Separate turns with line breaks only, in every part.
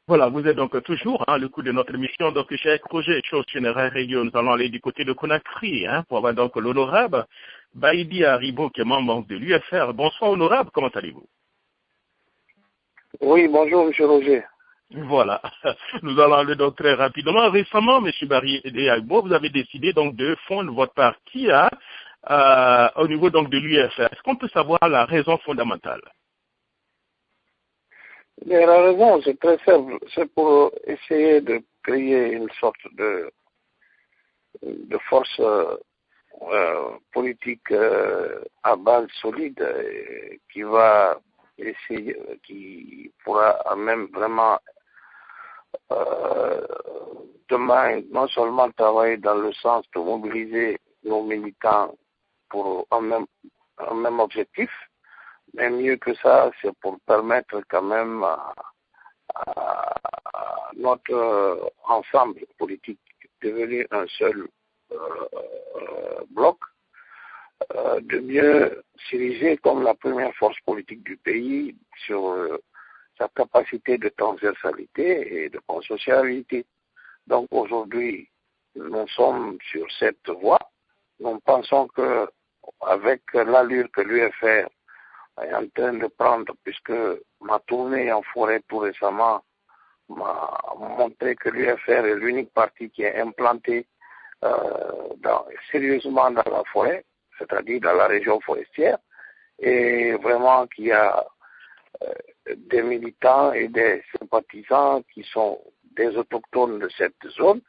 Voilà, vous êtes donc toujours le coup de notre émission. Donc, cher Roger, chose générale radio, nous allons aller du côté de Conakry pour avoir donc l'honorable Baïdi Haribo, qui est membre de l'UFR. Bonsoir, honorable, comment allez-vous?
Oui, bonjour, monsieur Roger.
Voilà, nous allons aller donc très rapidement. Récemment, monsieur Baïdi Haribo, vous avez décidé donc de fondre votre parti au niveau donc de l'UFR. Est-ce qu'on peut savoir la raison fondamentale?
Mais la raison, c'est très simple. C'est pour essayer de créer une sorte de force politique à base solide qui va essayer, qui pourra même vraiment demain non seulement travailler dans le sens de mobiliser nos militants pour un même objectif, mais mieux que ça, c'est pour permettre quand même à notre ensemble politique devenu un seul bloc, de mieux s'ériger comme la première force politique du pays sur sa capacité de transversalité et de consensualité. Donc aujourd'hui, nous sommes sur cette voie. Nous pensons que avec l'allure que l'UFR est en train de prendre, puisque ma tournée en forêt tout récemment m'a montré que l'UFR est l'unique parti qui est implanté sérieusement dans la forêt, c'est-à-dire dans la région forestière, et vraiment qui a des militants et des sympathisants qui sont des autochtones de cette zone,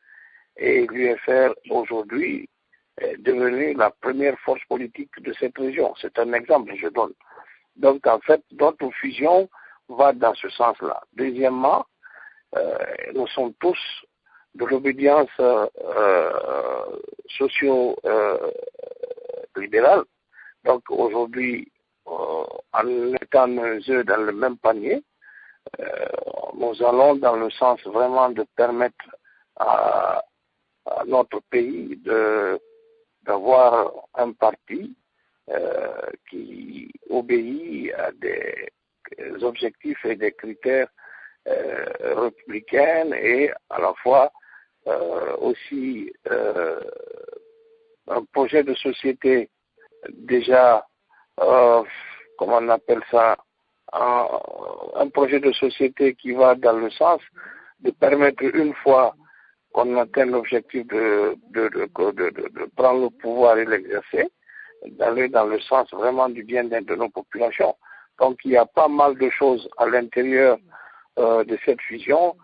et l'UFR aujourd'hui est devenue la première force politique de cette région. C'est un exemple que je donne. Donc, en fait, notre fusion va dans ce sens-là. Deuxièmement, nous sommes tous de l'obédience socio-libérale. Donc, aujourd'hui, en étant nos œufs dans le même panier, nous allons dans le sens vraiment de permettre à notre pays d'avoir un parti qui obéit à des objectifs et des critères républicains et à la fois aussi un projet de société déjà, comment on appelle ça, un projet de société qui va dans le sens de permettre une fois qu'on atteint l'objectif de prendre le pouvoir et l'exercer, d'aller dans le sens vraiment du bien-être de nos populations. Donc il y a pas mal de choses à l'intérieur de cette fusion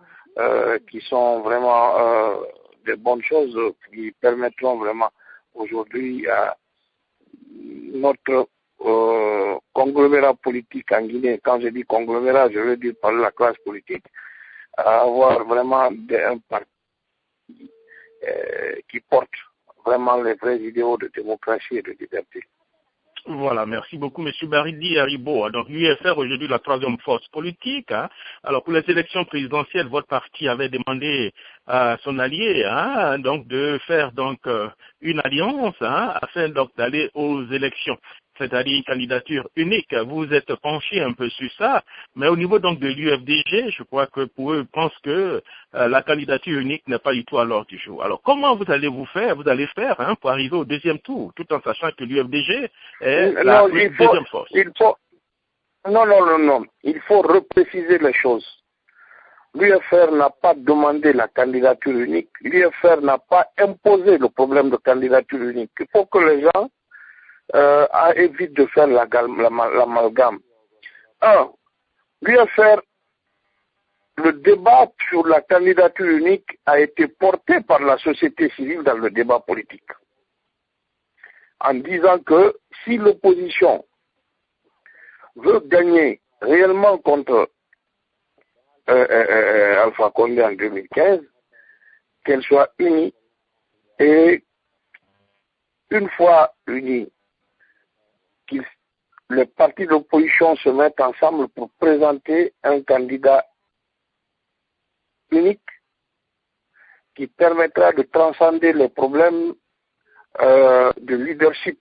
qui sont vraiment des bonnes choses qui permettront vraiment aujourd'hui à notre conglomérat politique en Guinée. Quand je dis conglomérat, je veux dire par la classe politique, à avoir vraiment un parti qui porte vraiment les vrais idéaux de démocratie et de liberté.
Voilà, merci beaucoup, M. Baïdi Haribo. Donc, l'UFR, aujourd'hui, la troisième force politique. Alors, pour les élections présidentielles, votre parti avait demandé à son allié donc de faire donc une alliance afin donc d'aller aux élections, c'est-à-dire une candidature unique. Vous êtes penché un peu sur ça, mais au niveau donc de l'UFDG, je crois que pour eux, ils pensent que la candidature unique n'est pas du tout à l'ordre du jour. Alors, comment vous allez faire pour arriver au deuxième tour, tout en sachant que l'UFDG est la deuxième force?
Non. Il faut repréciser les choses. L'UFR n'a pas demandé la candidature unique. L'UFR n'a pas imposé le problème de candidature unique. Il faut que les gens évitent de faire l'amalgame. L'UFR, le débat sur la candidature unique a été porté par la société civile dans le débat politique, en disant que si l'opposition veut gagner réellement contre Alpha Condé en 2015, qu'elle soit unie, et une fois unie, les partis d'opposition se mettent ensemble pour présenter un candidat unique qui permettra de transcender les problèmes de leadership.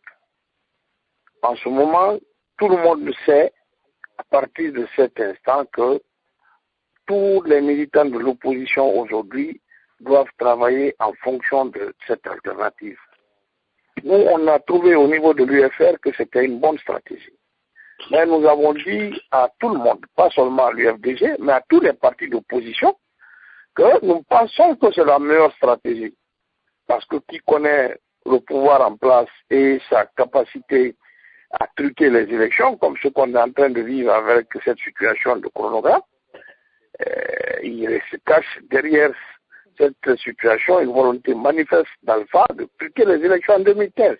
En ce moment, tout le monde sait à partir de cet instant que tous les militants de l'opposition aujourd'hui doivent travailler en fonction de cette alternative. Nous, on a trouvé au niveau de l'UFR que c'était une bonne stratégie. Mais nous avons dit à tout le monde, pas seulement à l'UFDG, mais à tous les partis d'opposition, que nous pensons que c'est la meilleure stratégie. Parce que qui connaît le pouvoir en place et sa capacité à truquer les élections, comme ce qu'on est en train de vivre avec cette situation de chronogramme, il se cache derrière cette situation une volonté manifeste d'Alpha de truquer les élections en 2015.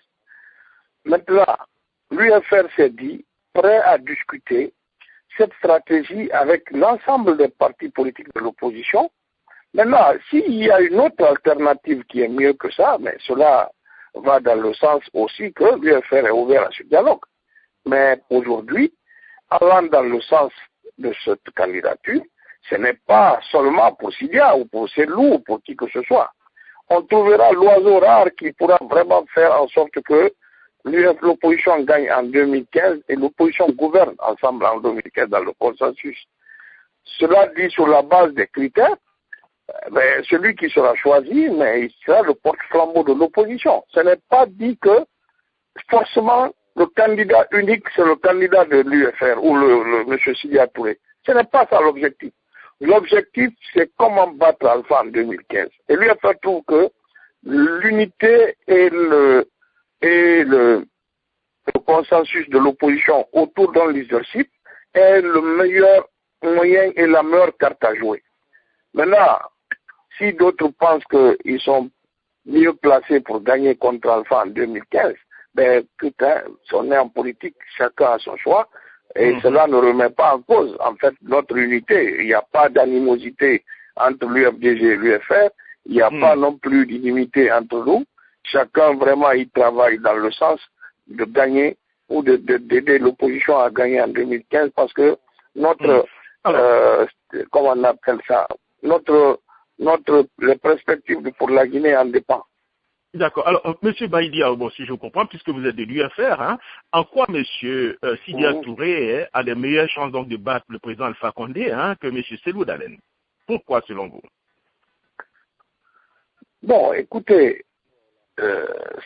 Maintenant, l'UFR s'est dit prêt à discuter cette stratégie avec l'ensemble des partis politiques de l'opposition. Maintenant, s'il y a une autre alternative qui est mieux que ça, mais cela va dans le sens aussi que l'UFR est ouvert à ce dialogue. Mais aujourd'hui, allant dans le sens de cette candidature, ce n'est pas seulement pour Sidia ou pour Selou ou pour qui que ce soit. On trouvera l'oiseau rare qui pourra vraiment faire en sorte que l'opposition gagne en 2015 et l'opposition gouverne ensemble en 2015 dans le consensus. Cela dit sur la base des critères, mais celui qui sera choisi, mais il sera le porte-flambeau de l'opposition. Ce n'est pas dit que forcément le candidat unique, c'est le candidat de l'UFR ou le M. Sidia Touré. Ce n'est pas ça l'objectif. L'objectif, c'est comment battre Alpha en 2015. Et l'UFR trouve que l'unité et le consensus de l'opposition autour d'un leadership est le meilleur moyen et la meilleure carte à jouer. Maintenant, si d'autres pensent qu'ils sont mieux placés pour gagner contre Alpha en 2015, ben putain, si on est en politique, chacun a son choix, et cela ne remet pas en cause, en fait, notre unité. Il n'y a pas d'animosité entre l'UFDG et l'UFR, il n'y a pas non plus d'inimité entre nous. Chacun vraiment y travaille dans le sens de gagner ou d'aider l'opposition à gagner en 2015 parce que notre, comment on appelle ça, les perspectives pour la Guinée en dépendent.
D'accord. Alors, M. Baïdi, bon, si je comprends, puisque vous êtes de l'UFR, hein, en quoi M. Sidia Touré a les meilleures chances donc de battre le président Alpha Condé que M. Selou Dalen? Pourquoi, selon vous?
Bon, écoutez,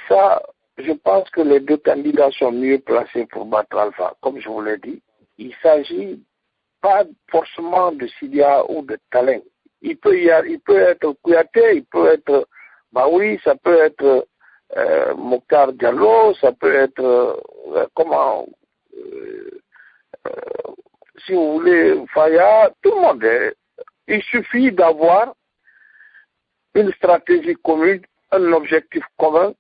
ça, je pense que les deux candidats sont mieux placés pour battre Alpha. Comme je vous l'ai dit, il ne s'agit pas forcément de Sidia ou de Talen. Il peut être Kouyaté, il peut être Baoui, ça peut être Mokhtar Diallo, ça peut être si vous voulez Faya, tout le monde. Il suffit d'avoir une stratégie commune, un objectif commun,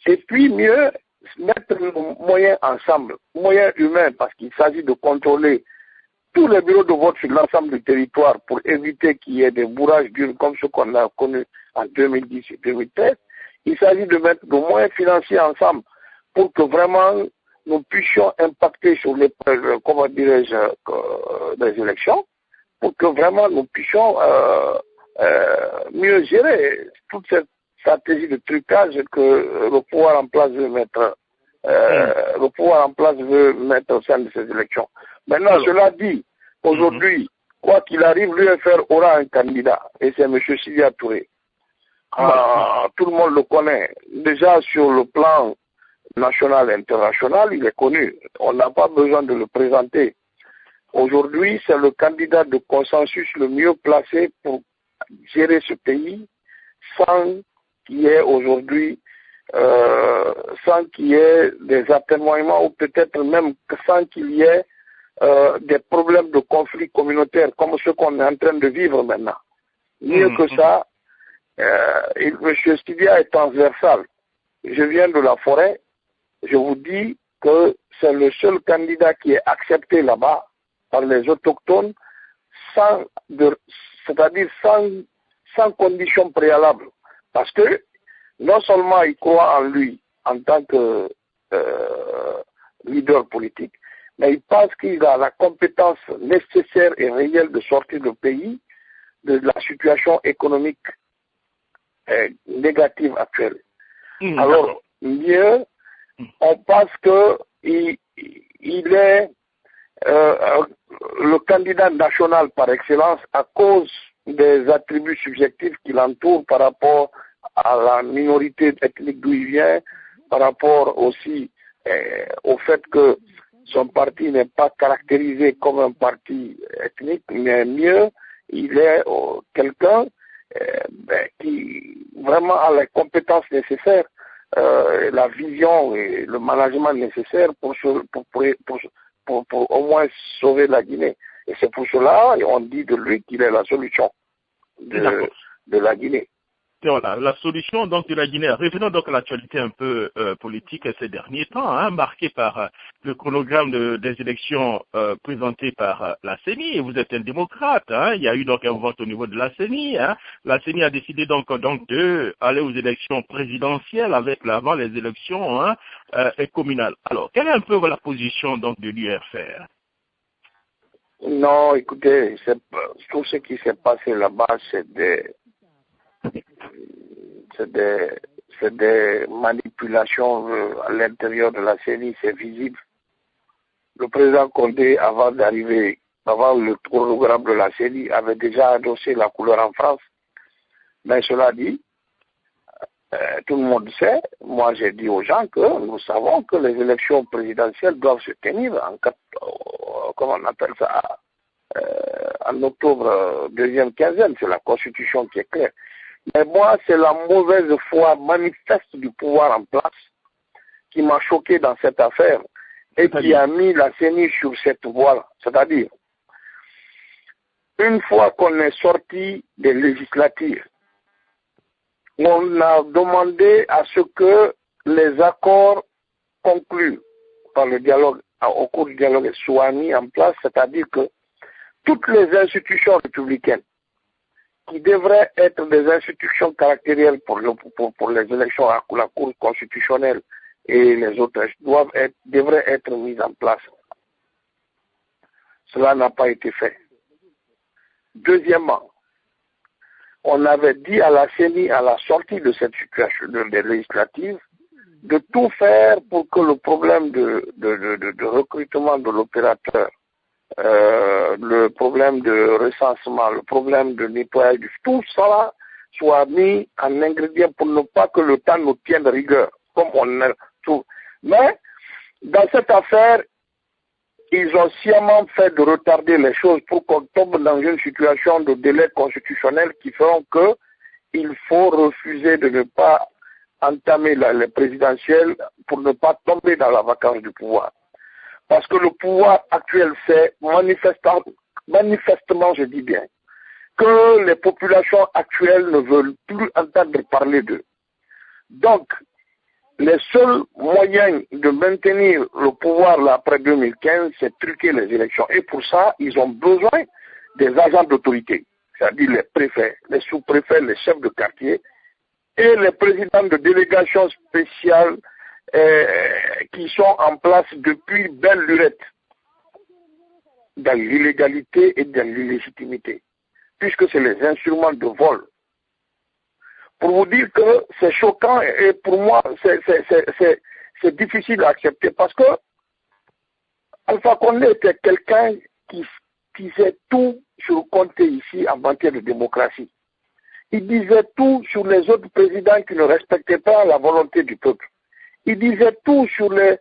et puis mieux mettre nos moyens ensemble, moyens humains, parce qu'il s'agit de contrôler tous les bureaux de vote sur l'ensemble du territoire pour éviter qu'il y ait des bourrages d'urnes comme ce qu'on a connu en 2010 et 2013. Il s'agit de mettre nos moyens financiers ensemble pour que vraiment nous puissions impacter sur les, comment dirais-je, des élections, pour que vraiment nous puissions mieux gérer toute cette stratégie de trucage que le pouvoir en place veut mettre, le pouvoir en place veut mettre au sein de ces élections. Maintenant, cela dit, aujourd'hui, quoi qu'il arrive, l'UFR aura un candidat, et c'est M. Sidia Touré. Tout le monde le connaît. Déjà sur le plan national et international, il est connu. On n'a pas besoin de le présenter. Aujourd'hui, c'est le candidat de consensus le mieux placé pour gérer ce pays sans qu'il y ait aujourd'hui sans qu'il y ait des atténuements ou peut-être même sans qu'il y ait des problèmes de conflits communautaires comme ceux qu'on est en train de vivre maintenant. Mieux que ça, M. Sidia est transversal. Je viens de la forêt, je vous dis que c'est le seul candidat qui est accepté là-bas par les autochtones c'est-à-dire sans condition préalable. Parce que non seulement il croit en lui en tant que leader politique, mais il pense qu'il a la compétence nécessaire et réelle de sortir le pays de la situation économique négative actuelle. Alors, mieux, on pense qu'il est le candidat national par excellence à cause des attributs subjectifs qui l'entourent par rapport à la minorité ethnique d'où il vient, par rapport aussi au fait que son parti n'est pas caractérisé comme un parti ethnique, mais mieux, il est quelqu'un qui vraiment a les compétences nécessaires, la vision et le management nécessaire pour au moins sauver la Guinée. Et c'est pour cela qu'on dit de lui qu'il est la solution de la Guinée.
Voilà, la solution donc de la Guinée. Revenons donc à l'actualité un peu politique ces derniers temps, hein, marquée par le chronogramme des élections présentées par la CENI. Vous êtes un démocrate, hein, il y a eu donc un vote au niveau de la CENI. Hein. La CENI a décidé donc de aller aux élections présidentielles avant les élections communales. Alors, quelle est un peu la position donc de l'UFR?
Non, écoutez, tout ce qui s'est passé là-bas, c'est des manipulations à l'intérieur de la CENI, c'est visible. Le président Condé, avant le programme de la CENI, avait déjà adossé la couleur en France. Mais cela dit, tout le monde sait, moi j'ai dit aux gens que nous savons que les élections présidentielles doivent se tenir en octobre, deuxième quinzaine, c'est la Constitution qui est claire. Mais moi, c'est la mauvaise foi manifeste du pouvoir en place qui m'a choqué dans cette affaire et qui a mis la CENI sur cette voie-là. C'est-à-dire, une fois qu'on est sorti des législatives, on a demandé à ce que les accords conclus par le dialogue, au cours du dialogue, soient mis en place, c'est-à-dire que toutes les institutions républicaines qui devraient être des institutions caractérielles pour les élections à la Cour constitutionnelle et les autres devraient être mises en place. Cela n'a pas été fait. Deuxièmement, on avait dit à la CENI, à la sortie de cette situation des législatives, de tout faire pour que le problème de recrutement de l'opérateur, le problème de recensement, le problème de nettoyage, tout ça soit mis en ingrédient pour ne pas que le temps nous tienne rigueur, comme on a tout. Mais, dans cette affaire, ils ont sciemment fait de retarder les choses pour qu'on tombe dans une situation de délai constitutionnel qui feront que il faut refuser de ne pas entamer les présidentielles pour ne pas tomber dans la vacance du pouvoir. Parce que le pouvoir actuel sait manifestement, je dis bien, que les populations actuelles ne veulent plus entendre parler d'eux. Donc, les seuls moyens de maintenir le pouvoir là, après 2015, c'est truquer les élections. Et pour ça, ils ont besoin des agents d'autorité, c'est-à-dire les préfets, les sous-préfets, les chefs de quartier et les présidents de délégations spéciales qui sont en place depuis belle lurette dans l'illégalité et dans l'illégitimité, puisque c'est les instruments de vol. Pour vous dire que c'est choquant et pour moi c'est difficile à accepter parce que Alpha Condé était quelqu'un qui disait tout sur Conté ici en matière de démocratie. Il disait tout sur les autres présidents qui ne respectaient pas la volonté du peuple. Il disait tout sur les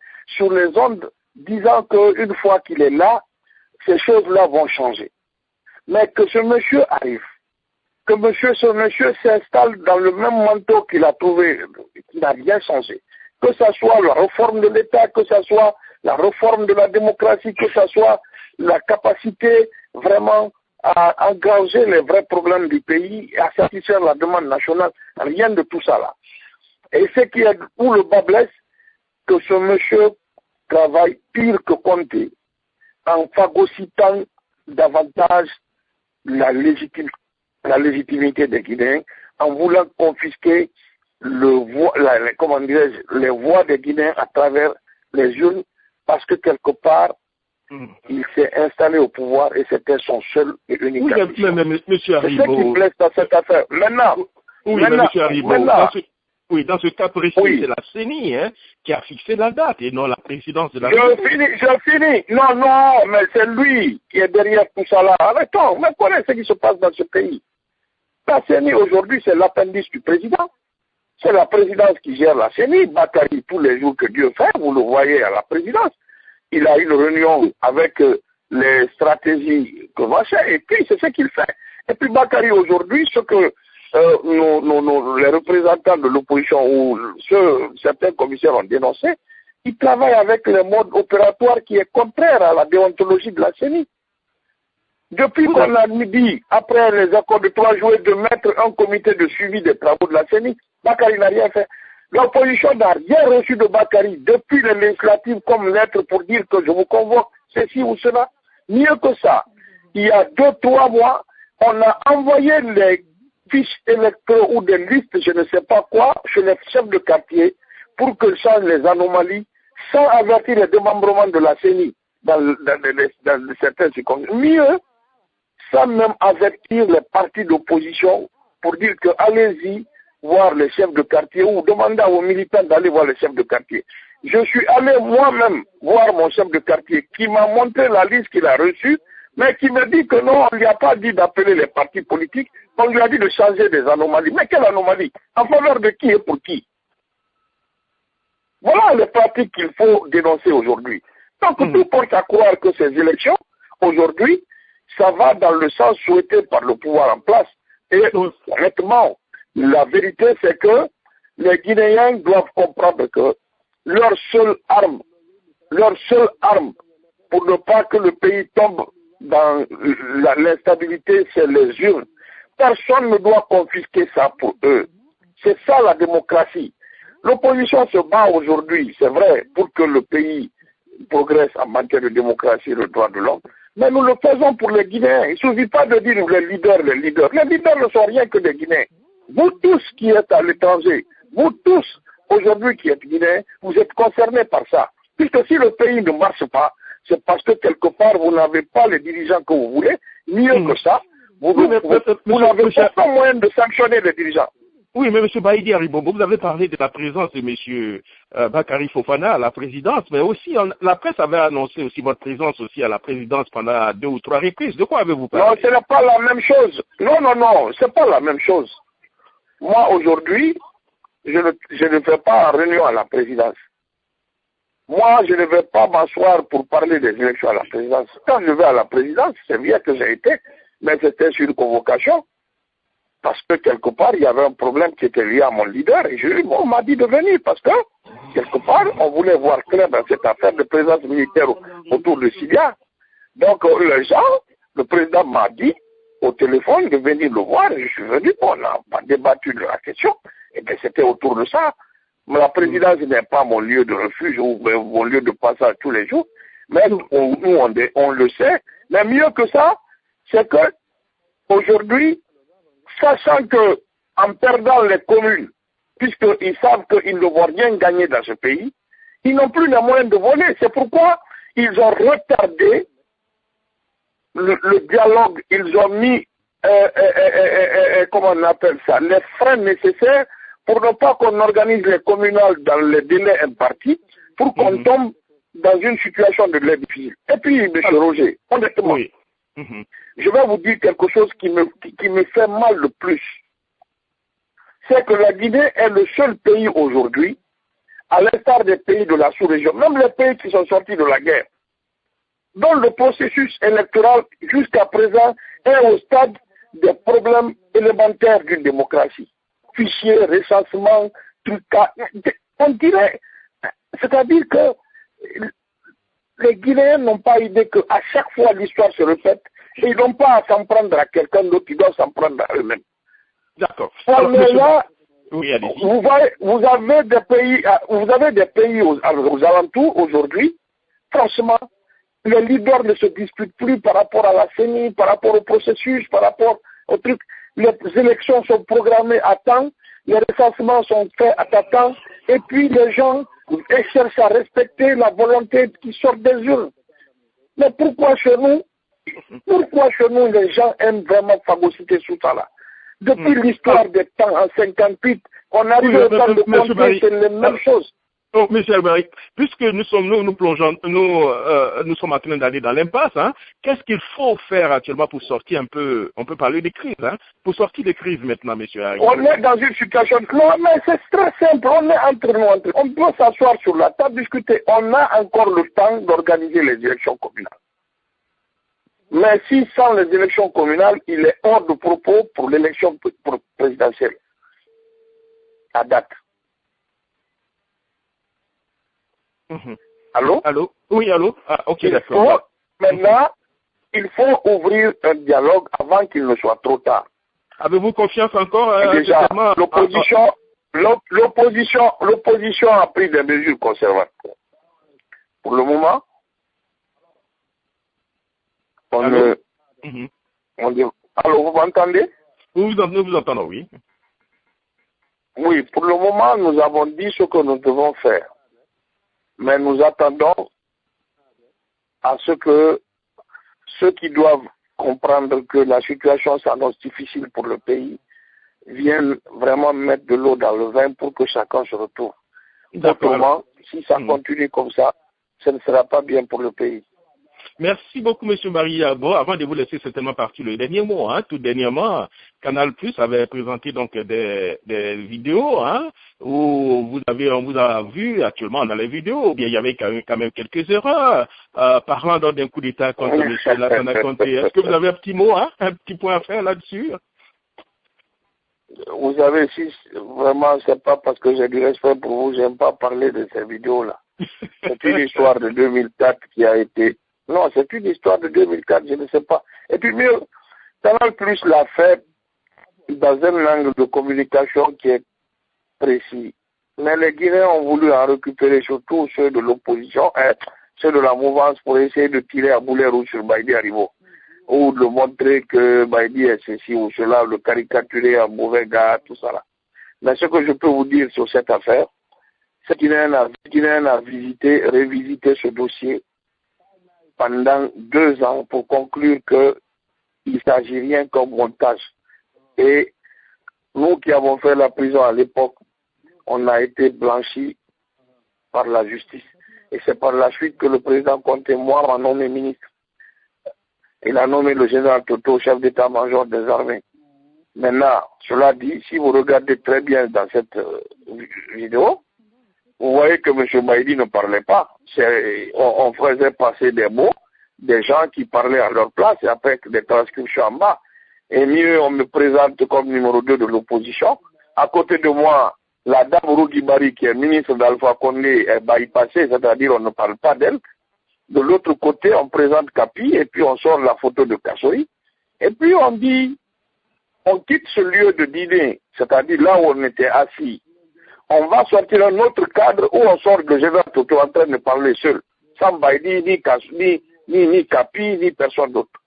ondes, disant qu'une fois qu'il est là, ces choses-là vont changer. Mais que ce monsieur arrive, que ce monsieur s'installe dans le même manteau qu'il a trouvé, qui n'a rien changé. Que ce soit la réforme de l'État, que ce soit la réforme de la démocratie, que ce soit la capacité vraiment à engager les vrais problèmes du pays et à satisfaire la demande nationale. Rien de tout ça là. Et ce qui est où le bas blesse, que ce monsieur travaille pire que Conté, en phagocytant davantage la légitimité des Guinéens, en voulant confisquer les voix des Guinéens à travers les urnes, parce que quelque part, il s'est installé au pouvoir et c'était son seul et unique ambition.
Monsieur
C'est ce qui blesse dans cette affaire. Maintenant,
Oui, dans ce cas précis, c'est la CENI qui a fixé la date et non la présidence de la
République. Je finis. Non, mais c'est lui qui est derrière tout ça là. Arrêtons, mais connaissez ce qui se passe dans ce pays. La CENI aujourd'hui, c'est l'appendice du président. C'est la présidence qui gère la CENI. Bakary, tous les jours que Dieu fait, vous le voyez à la présidence. Il a une réunion avec les stratégies que machin, et puis c'est ce qu'il fait. Et puis Bakary aujourd'hui, ce que les représentants de l'opposition ou certains commissaires ont dénoncé, ils travaillent avec le mode opératoire qui est contraire à la déontologie de la CENI. Depuis qu'on a dit, après les accords de 3 juillet, de mettre un comité de suivi des travaux de la CENI, Bakary n'a rien fait. L'opposition n'a rien reçu de Bakary depuis les législatives comme lettre pour dire que je vous convoque ceci ou cela. Mieux que ça, il y a 2-3 mois, on a envoyé les fiches électoraux ou des listes, je ne sais pas quoi, chez les chefs de quartier pour qu'ils changent les anomalies sans avertir les démembrements de la CENI dans certains circonstances. Mieux, sans même avertir les partis d'opposition pour dire que allez-y voir les chefs de quartier ou demander aux militants d'aller voir les chefs de quartier. Je suis allé moi-même voir mon chef de quartier qui m'a montré la liste qu'il a reçue, mais qui me dit que non, on ne lui a pas dit d'appeler les partis politiques, on lui a dit de changer des anomalies. Mais quelle anomalie? En faveur de qui et pour qui? Voilà les pratiques qu'il faut dénoncer aujourd'hui. Donc tout porte à croire que ces élections, aujourd'hui, ça va dans le sens souhaité par le pouvoir en place. Et honnêtement, la vérité c'est que les Guinéens doivent comprendre que leur seule arme pour ne pas que le pays tombe dans l'instabilité, c'est les urnes. Personne ne doit confisquer ça pour eux. C'est ça la démocratie. L'opposition se bat aujourd'hui, c'est vrai, pour que le pays progresse en matière de démocratie et de droits de l'homme. Mais nous le faisons pour les Guinéens. Il ne suffit pas de dire les leaders. Les leaders ne sont rien que des Guinéens. Vous tous qui êtes à l'étranger, vous tous aujourd'hui qui êtes Guinéens, vous êtes concernés par ça. Puisque si le pays ne marche pas, c'est parce que quelque part vous n'avez pas les dirigeants que vous voulez. Mieux que ça, vous n'avez aucun moyen de sanctionner les dirigeants.
Oui, mais M. Baïdi Aribobo, vous avez parlé de la présence de M. Bakary Fofana à la présidence, mais aussi la presse avait annoncé aussi votre présence aussi à la présidence pendant 2 ou 3 reprises. De quoi avez-vous parlé?
Non, ce n'est pas la même chose. Non, c'est pas la même chose. Moi, aujourd'hui, je ne vais pas en réunion à la présidence. Moi, je ne vais pas m'asseoir pour parler des élections à la présidence. Quand je vais à la présidence, c'est bien que j'ai été, mais c'était sur une convocation. Parce que quelque part, il y avait un problème qui était lié à mon leader. Et on m'a dit de venir parce que, quelque part, on voulait voir clair dans cette affaire de présence militaire autour de Syria. Donc, les gens, le président m'a dit au téléphone de venir le voir. Et je suis venu, on n'a pas débattu de la question. Et bien, c'était autour de ça. Mais la présidence n'est pas mon lieu de refuge ou mon lieu de passage tous les jours. Mais nous, on le sait. Mais mieux que ça, c'est que aujourd'hui, sachant que en perdant les communes, puisqu'ils savent qu'ils ne vont rien gagner dans ce pays, ils n'ont plus les moyens de voler. C'est pourquoi ils ont retardé le dialogue. Ils ont mis, comment on appelle ça, les freins nécessaires pour ne pas qu'on organise les communales dans les délais impartis, pour qu'on tombe dans une situation de l'aide difficile. Et puis, M. Roger, honnêtement, je vais vous dire quelque chose qui me fait mal le plus. C'est que la Guinée est le seul pays aujourd'hui, à l'instar des pays de la sous-région, même les pays qui sont sortis de la guerre, dont le processus électoral jusqu'à présent est au stade des problèmes élémentaires d'une démocratie. Fichiers, recensement, trucage, on dirait, c'est-à-dire que les Guinéens n'ont pas idée qu'à chaque fois l'histoire se répète, et ils n'ont pas à s'en prendre à quelqu'un d'autre, ils doivent s'en prendre à eux-mêmes.
D'accord.
Là,
oui,
vous avez des pays aux alentours aujourd'hui, franchement, les leaders ne se disputent plus par rapport à la CENI, par rapport au processus, par rapport au truc. Les élections sont programmées à temps, les recensements sont faits à temps, et puis les gens cherchent à respecter la volonté qui sort des urnes. Mais pourquoi chez nous, les gens aiment vraiment phagocyter tout ça là? Depuis l'histoire des temps en 58, On arrive au temps de compter, c'est les mêmes choses.
Oh, Monsieur Alberic, puisque nous sommes nous sommes en train d'aller dans l'impasse, hein, qu'est-ce qu'il faut faire actuellement pour sortir un peu, on peut parler des crises, hein, pour sortir des crises maintenant, Monsieur Alberic?
On est dans une situation, non, mais c'est très simple, on est entre nous, on peut s'asseoir sur la table, discuter, on a encore le temps d'organiser les élections communales. Mais si sans les élections communales, il est hors de propos pour l'élection présidentielle, à date. Allô?
Allô? Oui, allô? Ah, ok, d'accord.
Maintenant, il faut ouvrir un dialogue avant qu'il ne soit trop tard.
Avez-vous confiance encore?
Déjà, l'opposition a pris des mesures conservatrices. Pour le moment, allô, vous m'entendez?
Nous vous entendons, oui.
Oui, pour le moment, nous avons dit ce que nous devons faire. Mais nous attendons à ce que ceux qui doivent comprendre que la situation s'annonce difficile pour le pays viennent vraiment mettre de l'eau dans le vin pour que chacun se retrouve. Autrement, si ça continue comme ça, ce ne sera pas bien pour le pays.
Merci beaucoup, M. Maria. Bon, avant de vous laisser certainement partir le dernier mot, hein, tout dernièrement, Canal+ avait présenté donc des vidéos, hein, où on vous a vu actuellement dans les vidéos, ou bien il y avait quand même quelques erreurs, parlant d'un coup d'État contre M. Lassana Conté. Est-ce que vous avez un petit mot, hein, un petit point à faire là-dessus?
Vous savez, si vraiment c'est pas parce que j'ai du respect pour vous, j'aime pas parler de ces vidéos-là. C'est une histoire de 2004 qui a été... Non, c'est une histoire de 2004, je ne sais pas. Et puis mieux, Canal+ l'a fait dans un angle de communication qui est précis. Mais les Guinéens ont voulu en récupérer, surtout ceux de l'opposition, ceux de la mouvance, pour essayer de tirer à boulet rouge sur Baïdi Haribo. Ou de montrer que Baïdi est ceci ou cela, le caricaturer un mauvais gars, tout ça là. Mais ce que je peux vous dire sur cette affaire, c'est qu'il a révisité ce dossier pendant 2 ans pour conclure qu'il ne s'agit rien qu'un montage. Et nous qui avons fait la prison à l'époque, on a été blanchis par la justice. Et c'est par la suite que le président Conté, moi, m'a nommé ministre. Il a nommé le général Toto, chef d'état-major des armées. Maintenant, cela dit, si vous regardez très bien dans cette vidéo, vous voyez que M. Baïdi ne parlait pas. On faisait passer des mots, des gens qui parlaient à leur place et après des transcriptions en bas. Et mieux, on me présente comme numéro 2 de l'opposition. À côté de moi, la dame Rougui Bari, qui est ministre d'Alpha Condé, est bypassée, c'est-à-dire on ne parle pas d'elle. De l'autre côté, on présente Kapi et puis on sort la photo de Kassoï. Et puis on dit, on quitte ce lieu de dîner, c'est-à-dire là où on était assis. On va sortir un autre cadre où on sort le général Toto en train de parler seul, sans Baïdi, ni Kapi, ni personne d'autre.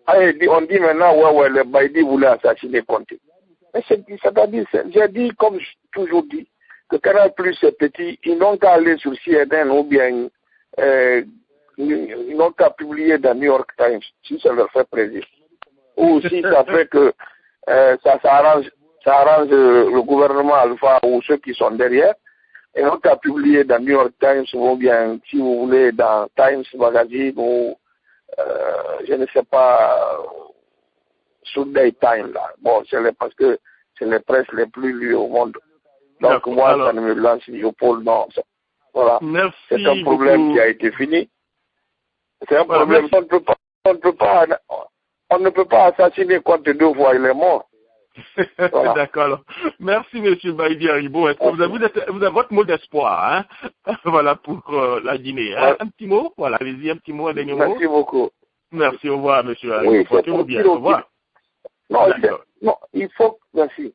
On dit maintenant, ouais, le Baïdi voulait assassiner Conté. Mais c'est-à-dire, j'ai dit, comme j'ai toujours dit, que Canal+ est petit, ils n'ont qu'à aller sur CNN ou bien ils n'ont qu'à publier dans New York Times, si ça leur fait plaisir. Ou si ça fait que ça arrange le gouvernement Alpha ou ceux qui sont derrière, et n'ont qu'à publier dans New York Times ou bien, si vous voulez, dans Times Magazine ou, je ne sais pas, Sunday Time, là. Bon, parce que c'est les presses les plus lues au monde. Donc, moi, ça ne me lance ni au pôle Nord. Voilà. C'est un problème qui a été fini. C'est un problème. On ne peut pas assassiner Conté 2 fois, il est mort.
Voilà. D'accord. Merci, M. Baïdi Haribo. Est-ce que vous avez votre mot d'espoir, hein? Voilà, pour la Guinée. Hein? Un petit mot? Voilà, allez-y, un petit mot, un dernier mot.
Merci beaucoup.
Merci, au revoir, M. Haribo.
Oui,
portez-vous bien. Au revoir.
Non, il faut, merci.